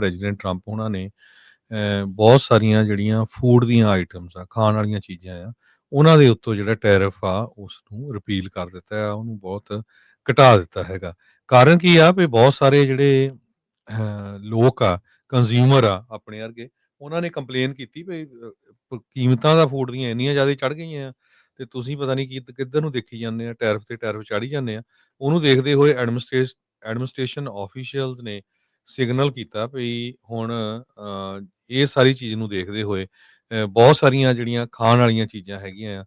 President Trump ਹੋਣਾ ਨੇ ਬਹੁਤ ਸਾਰੀਆਂ ਜਿਹੜੀਆਂ ਫੂਡ ਦੀਆਂ ਆਈਟਮਸ ਆ, ਖਾਣ ਵਾਲੀਆਂ ਚੀਜ਼ਾਂ ਆ, ਉਹਨਾਂ ਦੇ ਉੱਤੋਂ ਜਿਹੜਾ ਟੈਰਿਫ ਆ ਉਸ ਨੂੰ ਰਿਪੀਲ ਕਰ ਦਿੱਤਾ ਆ, ਉਹਨੂੰ ਬਹੁਤ ਘਟਾ ਦਿੱਤਾ ਹੈਗਾ। ਕਾਰਨ ਕੀ ਆ ਵੀ ਬਹੁਤ ਸਾਰੇ ਜਿਹੜੇ ਲੋਕ ਆ, ਕੰਜ਼ਿਊਮਰ ਆ ਆਪਣੇ ਵਰਗੇ, ਉਹਨਾਂ ਨੇ ਕੰਪਲੇਨ ਕੀਤੀ ਵੀ ਕੀਮਤਾਂ ਦਾ ਫੂਡ ਦੀਆਂ ਇੰਨੀਆਂ ਜ਼ਿਆਦਾ ਚੜ੍ਹ ਗਈਆਂ ਆ ਤੇ ਤੁਸੀਂ ਪਤਾ ਨਹੀਂ ਕਿੱਧਰ ਨੂੰ ਦੇਖੀ ਜਾਂਦੇ ਆ, ਟੈਰਿਫ ਤੇ ਟੈਰਿਫ ਚਾੜ੍ਹੀ ਜਾਂਦੇ ਆ। ਉਹਨੂੰ ਦੇਖਦੇ ਹੋਏ ਐਡਮਿਨਿਸਟ੍ਰੇਸ਼ਨ ਆਫੀਸ਼ੀਅਲਸ ਨੇ ਸਿਗਨਲ ਕੀਤਾ ਵੀ ਹੁਣ ਇਹ ਸਾਰੀ ਚੀਜ਼ ਨੂੰ ਦੇਖਦੇ ਹੋਏ ਬਹੁਤ ਸਾਰੀਆਂ ਜਿਹੜੀਆਂ ਖਾਣ ਵਾਲੀਆਂ ਚੀਜ਼ਾਂ ਹੈਗੀਆਂ ਆ,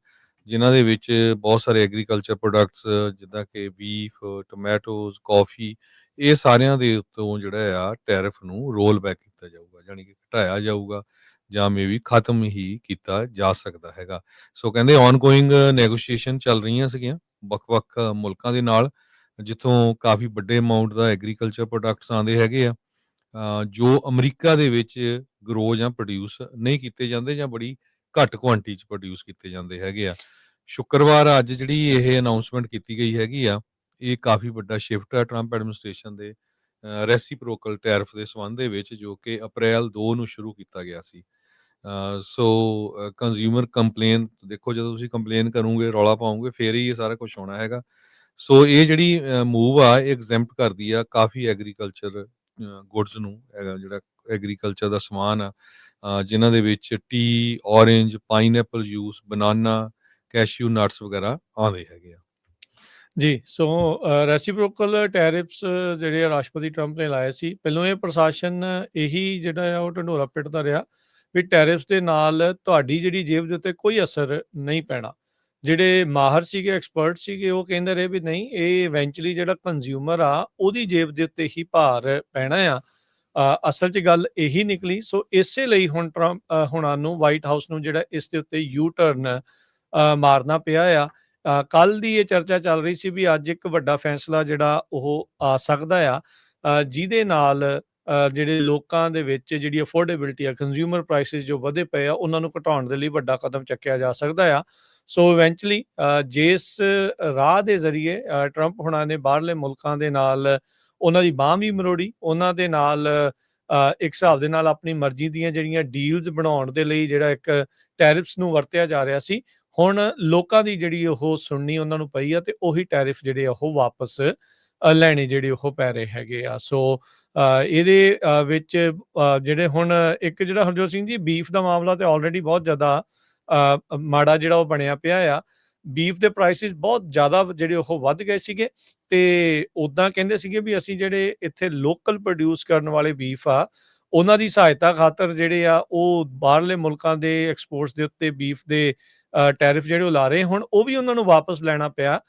ਜਿਨ੍ਹਾਂ ਦੇ ਵਿੱਚ ਬਹੁਤ ਸਾਰੇ ਐਗਰੀਕਲਚਰ ਪ੍ਰੋਡਕਟਸ ਜਿੱਦਾਂ ਕਿ ਬੀਫ, ਟੋਮੈਟੋਜ਼, ਕੌਫੀ, ਇਹ ਸਾਰਿਆਂ ਦੇ ਉੱਤੋਂ ਜਿਹੜਾ ਆ ਟੈਰਿਫ ਨੂੰ ਰੋਲ ਬੈਕ ਕੀਤਾ ਜਾਊਗਾ, ਜਾਣੀ ਕਿ ਘਟਾਇਆ ਜਾਊਗਾ ਜਾਂ ਮੇਬੀ ਖਤਮ ਹੀ ਕੀਤਾ ਜਾ ਸਕਦਾ ਹੈਗਾ। ਸੋ ਕਹਿੰਦੇ ਔਨਗੋਇੰਗ ਨੈਗੋਸ਼ੀਏਸ਼ਨ ਚੱਲ ਰਹੀਆਂ ਸੀਗੀਆਂ ਵੱਖ-ਵੱਖ ਮੁਲਕਾਂ ਦੇ ਨਾਲ, ਜਿੱਥੋਂ ਕਾਫੀ ਵੱਡੇ ਅਮਾਊਂਟ ਦਾ ਐਗਰੀਕਲਚਰ ਪ੍ਰੋਡਕਟਸ ਆਉਂਦੇ ਹੈਗੇ ਆ, ਜੋ ਅਮਰੀਕਾ ਦੇ ਵਿੱਚ ਗਰੋ ਜਾਂ ਪ੍ਰੋਡਿਊਸ ਨਹੀਂ ਕੀਤੇ ਜਾਂਦੇ ਜਾਂ ਬੜੀ ਘੱਟ ਕੁਆਂਟੀਟੀ 'ਚ ਪ੍ਰੋਡਿਊਸ ਕੀਤੇ ਜਾਂਦੇ ਹੈਗੇ ਆ। ਸ਼ੁੱਕਰਵਾਰ ਅੱਜ ਜਿਹੜੀ ਇਹ ਅਨਾਊਂਸਮੈਂਟ ਕੀਤੀ ਗਈ ਹੈਗੀ ਆ, ਇਹ ਕਾਫੀ ਵੱਡਾ ਸ਼ਿਫਟ ਹੈ ਟਰੰਪ ਐਡਮਿਨਿਸਟ੍ਰੇਸ਼ਨ ਦੇ ਰੈਸੀਪ੍ਰੋਕਲ ਟੈਰਿਫ ਦੇ ਸੰਬੰਧ ਦੇ ਵਿੱਚ, ਜੋ ਕਿ ਅਪ੍ਰੈਲ 2 ਨੂੰ ਸ਼ੁਰੂ ਕੀਤਾ ਗਿਆ ਸੀ। ਸੋ ਕੰਜ਼ਿਊਮਰ ਕੰਪਲੇਨ ਦੇਖੋ, ਜਦੋਂ ਤੁਸੀਂ ਕੰਪਲੇਨ ਕਰੋਗੇ, ਰੌਲਾ ਪਾਓਗੇ, ਫਿਰ ਹੀ ਇਹ ਸਾਰਾ ਕੁਛ ਹੋਣਾ ਹੈਗਾ। ਸੋ ਇਹ ਜਿਹੜੀ ਮੂਵ ਆ, ਇਹ ਐਗਜ਼ੈਂਪਟ ਕਰਦੀ ਆ ਕਾਫੀ ਐਗਰੀਕਲਚਰ ਗੁਡਸ ਨੂੰ, ਜਿਹੜਾ ਐਗਰੀਕਲਚਰ ਦਾ ਸਮਾਨ ਆ, ਜਿਨ੍ਹਾਂ ਦੇ ਵਿੱਚ ਟੀ, ਔਰੇਂਜ, ਪਾਈਨਐਪਲ ਜੂਸ, ਬਨਾਨਾ, ਕੈਸ਼ਿਊ ਨਟਸ ਵਗੈਰਾ ਆਉਂਦੇ ਹੈਗੇ ਆ। ਜੀ, ਸੋ ਰੈਸੀਪ੍ਰੋਕਲ ਟੈਰਿਫਸ ਜਿਹੜੇ ਰਾਸ਼ਟਰਪਤੀ ਟਰੰਪ ਨੇ ਲਾਏ ਸੀ, ਪਹਿਲੋਂ ਇਹ ਪ੍ਰਸ਼ਾਸਨ ਇਹੀ ਜਿਹੜਾ ਆ ਉਹ ਢੰਡੋਰਾ ਪਿੱਟਦਾ ਰਿਹਾ ਵੀ ਟੈਰਿਫਸ ਦੇ ਨਾਲ ਤੁਹਾਡੀ ਜਿਹੜੀ ਜੇਬ ਦੇ ਉੱਤੇ ਕੋਈ ਅਸਰ ਨਹੀਂ ਪੈਣਾ। ਜਿਹੜੇ ਮਾਹਰ ਸੀਗੇ, ਐਕਸਪਰਟ ਸੀਗੇ, ਉਹ ਕਹਿੰਦੇ ਰਹੇ ਵੀ ਨਹੀਂ, ਇਹ ਇਵੈਂਚੁਅਲੀ ਜਿਹੜਾ ਕੰਜ਼ਿਊਮਰ ਆ ਉਹਦੀ ਜੇਬ ਦੇ ਉੱਤੇ ਹੀ ਭਾਰ ਪੈਣਾ ਆ। ਅਸਲ 'ਚ ਗੱਲ ਇਹੀ ਨਿਕਲੀ। ਸੋ ਇਸੇ ਲਈ ਹੁਣ ਟਰੰਪ ਹੁਣਾਂ ਨੂੰ, ਵਾਈਟ ਹਾਊਸ ਨੂੰ, ਜਿਹੜਾ ਇਸ ਦੇ ਉੱਤੇ ਯੂ ਟਰਨ ਮਾਰਨਾ ਪਿਆ ਆ। ਕੱਲ੍ਹ ਦੀ ਇਹ ਚਰਚਾ ਚੱਲ ਰਹੀ ਸੀ ਵੀ ਅੱਜ ਇੱਕ ਵੱਡਾ ਫੈਸਲਾ ਜਿਹੜਾ ਉਹ ਆ ਸਕਦਾ ਆ, ਜਿਹਦੇ ਨਾਲ ਜਿਹੜੇ ਲੋਕਾਂ ਦੇ ਵਿੱਚ ਜਿਹੜੀ ਅਫੋਰਡੇਬਿਲਟੀ ਆ, ਕੰਜ਼ਿਊਮਰ ਪ੍ਰਾਈਸਿਸ ਜੋ ਵਧੇ ਪਏ ਆ, ਉਹਨਾਂ ਨੂੰ ਘਟਾਉਣ ਦੇ ਲਈ ਵੱਡਾ ਕਦਮ ਚੱਕਿਆ ਜਾ ਸਕਦਾ ਆ। ਸੋ ਇਵੈਂਚੁਅਲੀ ਜਿਸ ਰਾਹ ਦੇ ਜ਼ਰੀਏ ਟਰੰਪ ਹੁਣਾਂ ਨੇ ਬਾਹਰਲੇ ਮੁਲਕਾਂ ਦੇ ਨਾਲ ਉਹਨਾਂ ਦੀ ਬਾਂਹ ਵੀ ਮਰੋੜੀ, ਉਹਨਾਂ ਦੇ ਨਾਲ ਇੱਕ ਹਿਸਾਬ ਦੇ ਨਾਲ ਆਪਣੀ ਮਰਜ਼ੀ ਦੀਆਂ ਜਿਹੜੀਆਂ ਡੀਲਸ ਬਣਾਉਣ ਦੇ ਲਈ ਜਿਹੜਾ ਇੱਕ ਟੈਰਿਫਸ ਨੂੰ ਵਰਤਿਆ ਜਾ ਰਿਹਾ ਸੀ, ਹੁਣ ਲੋਕਾਂ ਦੀ ਜਿਹੜੀ ਉਹ ਸੁਣਨੀ ਉਹਨਾਂ ਨੂੰ ਪਈ ਆ ਤੇ ਉਹੀ ਟੈਰਿਫ ਜਿਹੜੇ ਉਹ ਵਾਪਸ ਲੈਣੇ ਜਿਹੜੇ ਉਹ ਪੈ ਰਹੇ ਹੈਗੇ ਆ। ਸੋ ਇਹਦੇ ਵਿੱਚ ਜਿਹੜੇ ਹੁਣ ਇੱਕ ਜਿਹੜਾ ਹਰਜੋਤ ਸਿੰਘ ਜੀ, ਬੀਫ ਦਾ ਮਾਮਲਾ ਤੇ ਆਲਰੇਡੀ ਬਹੁਤ ਜ਼ਿਆਦਾ ਮਾੜਾ ਜਿਹੜਾ ਉਹ ਬਣਿਆ ਪਿਆ ਆ। ਬੀਫ ਦੇ ਪ੍ਰਾਈਸਿਸ ਬਹੁਤ ਜ਼ਿਆਦਾ ਜਿਹੜੇ ਉਹ ਵੱਧ ਗਏ ਸੀਗੇ ਤੇ ਉੱਦਾਂ ਕਹਿੰਦੇ ਸੀਗੇ ਵੀ ਅਸੀਂ ਜਿਹੜੇ ਇੱਥੇ ਲੋਕਲ ਪ੍ਰੋਡਿਊਸ ਕਰਨ ਵਾਲੇ ਬੀਫ ਆ, ਉਹਨਾਂ ਦੀ ਸਹਾਇਤਾ ਖਾਤਰ ਜਿਹੜੇ ਆ ਉਹ ਬਾਹਰਲੇ ਮੁਲਕਾਂ ਦੇ ਐਕਸਪੋਰਟਸ ਦੇ ਉੱਤੇ ਬੀਫ ਦੇ ਟੈਰਿਫ ਜਿਹੜੇ ਉਹ ਲਾ ਰਹੇ, ਹੁਣ ਉਹ ਵੀ ਉਹਨਾਂ ਨੂੰ ਵਾਪਸ ਲੈਣਾ ਪਿਆ,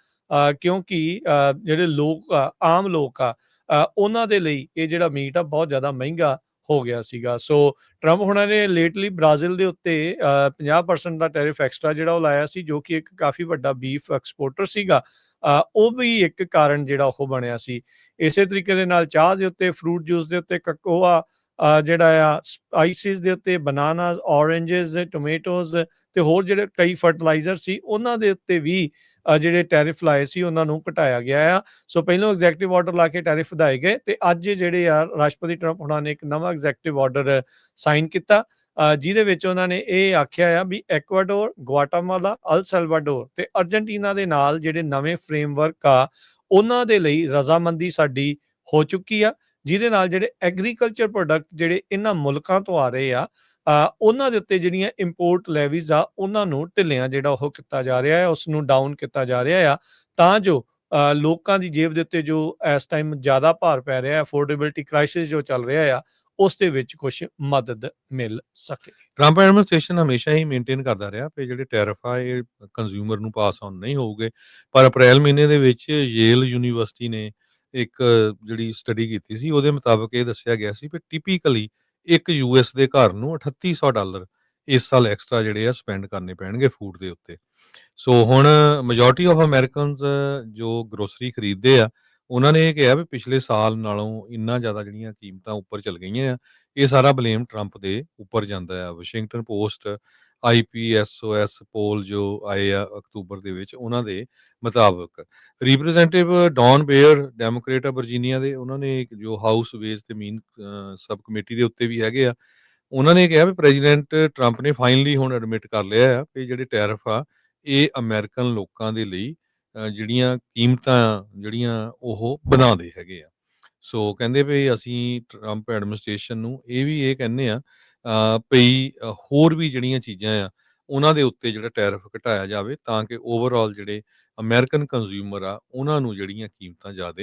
ਕਿਉਂਕਿ ਜਿਹੜੇ ਲੋਕ ਆ, ਆਮ ਲੋਕ ਆ, ਉਹਨਾਂ ਦੇ ਲਈ ਇਹ ਜਿਹੜਾ ਮੀਟ ਆ ਬਹੁਤ ਜ਼ਿਆਦਾ ਮਹਿੰਗਾ ਹੋ ਗਿਆ ਸੀਗਾ। ਸੋ ਟਰੰਪ ਹੁਣਾਂ ਨੇ ਲੇਟਲੀ ਬ੍ਰਾਜ਼ੀਲ ਦੇ ਉੱਤੇ 50% ਦਾ ਟੈਰਿਫ ਐਕਸਟਰਾ ਜਿਹੜਾ ਉਹ ਲਾਇਆ ਸੀ, ਜੋ ਕਿ ਇੱਕ ਕਾਫੀ ਵੱਡਾ ਬੀਫ ਐਕਸਪੋਰਟਰ ਸੀਗਾ। ਉਹ ਵੀ ਇੱਕ ਕਾਰਨ ਜਿਹੜਾ ਉਹ ਬਣਿਆ ਸੀ। ਇਸੇ ਤਰੀਕੇ ਦੇ ਨਾਲ ਚਾਹ ਦੇ ਉੱਤੇ, ਫਰੂਟ ਜੂਸ ਦੇ ਉੱਤੇ, ਕੋਕੋਆ ਜਿਹੜਾ ਆ, ਸਪਾਈਸਿਸ ਦੇ ਉੱਤੇ, ਬਨਾਨਾਸ, ਔਰੇਂਜਸ, ਟੋਮੇਟੋਜ਼ ਤੇ ਹੋਰ ਜਿਹੜੇ ਕਈ ਫਰਟੀਲਾਈਜ਼ਰ ਸੀ, ਉਹਨਾਂ ਦੇ ਉੱਤੇ ਵੀ ਜਿਹੜੇ ਟੈਰਿਫ ਲਾਏ ਸੀ ਉਹਨਾਂ ਨੂੰ ਘਟਾਇਆ ਗਿਆ ਆ। ਸੋ ਪਹਿਲਾਂ ਐਗਜ਼ੈਕਟਿਵ ਆਰਡਰ ਲਾ ਕੇ ਟੈਰਿਫ ਵਧਾਏ ਗਏ ਤੇ ਅੱਜ ਜਿਹੜੇ ਆ ਰਾਸ਼ਟਰਪਤੀ ਟਰੰਪ ਹੁਣਾਂ ਨੇ ਇੱਕ ਨਵਾਂ ਐਗਜ਼ੈਕਟਿਵ ਆਰਡਰ ਸਾਈਨ ਕੀਤਾ, ਜਿਹਦੇ ਵਿੱਚ ਉਹਨਾਂ ਨੇ ਇਹ ਆਖਿਆ ਆ ਵੀ ਐਕਵਾਡੋਰ, ਗੁਆਟਾਮਾਲਾ, ਅਲ ਸੈਲਵਾਡੋਰ ਤੇ ਅਰਜਨਟੀਨਾ ਦੇ ਨਾਲ ਜਿਹੜੇ ਨਵੇਂ ਫਰੇਮਵਰਕ ਆ, ਉਹਨਾਂ ਦੇ ਲਈ ਰਜ਼ਾਮੰਦੀ ਸਾਡੀ ਹੋ ਚੁੱਕੀ ਆ, ਜਿਹਦੇ ਨਾਲ ਜਿਹੜੇ ਐਗਰੀਕਲਚਰ ਪ੍ਰੋਡਕਟ ਜਿਹੜੇ ਇਹਨਾਂ ਮੁਲਕਾਂ ਤੋਂ ਆ ਰਹੇ ਆ, ਉਹਨਾਂ ਦੇ ਉੱਤੇ ਜਿਹੜੀਆਂ ਇੰਪੋਰਟ ਲੈਵੀਜ਼ ਆ, ਉਹਨਾਂ ਨੂੰ ਢਿੱਲਿਆਂ ਜਿਹੜਾ ਉਹ ਕੀਤਾ ਜਾ ਰਿਹਾ ਹੈ, ਉਸ ਨੂੰ ਡਾਊਨ ਕੀਤਾ ਜਾ ਰਿਹਾ ਆ, ਤਾਂ ਜੋ ਲੋਕਾਂ ਦੀ ਜੇਬ ਦੇ ਉੱਤੇ ਜੋ ਇਸ ਟਾਈਮ ਜ਼ਿਆਦਾ ਭਾਰ ਪੈ ਰਿਹਾ, ਅਫੋਰਡੇਬਿਲਟੀ ਕ੍ਰਾਈਸਿਸ ਜੋ ਚੱਲ ਰਿਹਾ ਆ, ਉਸ ਦੇ ਵਿੱਚ ਕੁਝ ਮਦਦ ਮਿਲ ਸਕੇ। ਟਰੰਪ ਐਡਮਿਨਿਸਟ੍ਰੇਸ਼ਨ ਹਮੇਸ਼ਾ ਹੀ ਮੇਨਟੇਨ ਕਰਦਾ ਰਿਹਾ ਕਿ ਜਿਹੜੇ ਟੈਰਿਫ ਆ ਇਹ ਕੰਜ਼ਿਊਮਰ ਨੂੰ ਪਾਸ ਆਨ ਨਹੀਂ ਹੋਊਗੇ, ਪਰ ਅਪ੍ਰੈਲ ਮਹੀਨੇ ਦੇ ਵਿੱਚ ਯੇਲ ਯੂਨੀਵਰਸਿਟੀ ਨੇ ਇੱਕ ਜਿਹੜੀ ਸਟੱਡੀ ਕੀਤੀ ਸੀ, ਉਹਦੇ ਮੁਤਾਬਕ ਇਹ ਦੱਸਿਆ ਗਿਆ ਸੀ ਕਿ ਟਿਪੀਕਲੀ ਇੱਕ ਯੂਐਸ ਦੇ ਘਰ ਨੂੰ $3800 ਇਸ ਸਾਲ ਐਕਸਟਰਾ ਜਿਹੜੇ ਆ ਸਪੈਂਡ ਕਰਨੇ ਪੈਣਗੇ ਫੂਡ ਦੇ ਉੱਤੇ। ਸੋ ਹੁਣ ਮੈਜੋਰਟੀ ਆਫ ਅਮਰੀਕਨਸ ਜੋ ਗਰੋਸਰੀ ਖਰੀਦਦੇ ਆ, ਉਹਨਾਂ ਨੇ ਇਹ ਕਿਹਾ ਵੀ ਪਿਛਲੇ ਸਾਲ ਨਾਲੋਂ ਇੰਨਾ ਜ਼ਿਆਦਾ ਜਿਹੜੀਆਂ ਕੀਮਤਾਂ ਉੱਪਰ ਚੱਲ ਗਈਆਂ ਆ, ਇਹ ਸਾਰਾ ਬਲੇਮ ਟਰੰਪ ਦੇ ਉੱਪਰ ਜਾਂਦਾ ਆ। ਵਾਸ਼ਿੰਗਟਨ ਪੋਸਟ IPSOS ਪੋਲ ਜੋ ਆਏ ਆ ਅਕਤੂਬਰ ਦੇ ਵਿੱਚ, ਉਹਨਾਂ ਦੇ ਮੁਤਾਬਕ ਰਿਪਰੈਜ਼ੈਂਟੇਟਿਵ ਡੌਨ ਬੇਅਰ ਡੈਮੋਕ੍ਰੇਟ ਆ ਵਰਜੀਨੀਆ ਦੇ, ਉਹਨਾਂ ਨੇ ਇੱਕ ਜੋ ਹਾਊਸ ਵੇਜ ਤੇ ਮੀਨ ਸਬ ਕਮੇਟੀ ਦੇ ਉੱਤੇ ਵੀ ਹੈਗੇ ਆ, ਉਹਨਾਂ ਨੇ ਕਿਹਾ ਵੀ ਪ੍ਰੈਜ਼ੀਡੈਂਟ ਟਰੰਪ ਨੇ ਫਾਈਨਲੀ ਹੁਣ ਐਡਮਿਟ ਕਰ ਲਿਆ ਆ ਕਿ ਜਿਹੜੇ ਟੈਰਿਫ ਆ ਇਹ ਅਮਰੀਕਨ ਲੋਕਾਂ ਦੇ ਲਈ ਜਿਹੜੀਆਂ ਕੀਮਤਾਂ ਜਿਹੜੀਆਂ ਉਹ ਬਣਾਉਂਦੇ ਹੈਗੇ ਆ। ਸੋ ਕਹਿੰਦੇ ਵੀ ਅਸੀਂ ਟਰੰਪ ਐਡਮਿਨਿਸਟ੍ਰੇਸ਼ਨ ਨੂੰ ਇਹ ਕਹਿੰਦੇ ਆ ਭਈ ਹੋਰ ਵੀ ਜਿਹੜੀਆਂ ਚੀਜ਼ਾਂ ਆ ਉਹਨਾਂ ਦੇ ਉੱਤੇ ਜਿਹੜਾ ਟੈਰਿਫ ਘਟਾਇਆ ਜਾਵੇ ਤਾਂ ਕਿ ਓਵਰਆਲ ਜਿਹੜੇ ਅਮਰੀਕਨ ਕੰਜ਼ਿਊਮਰ ਆ ਉਹਨਾਂ ਨੂੰ ਜਿਹੜੀਆਂ ਕੀਮਤਾਂ ਜ਼ਿਆਦਾ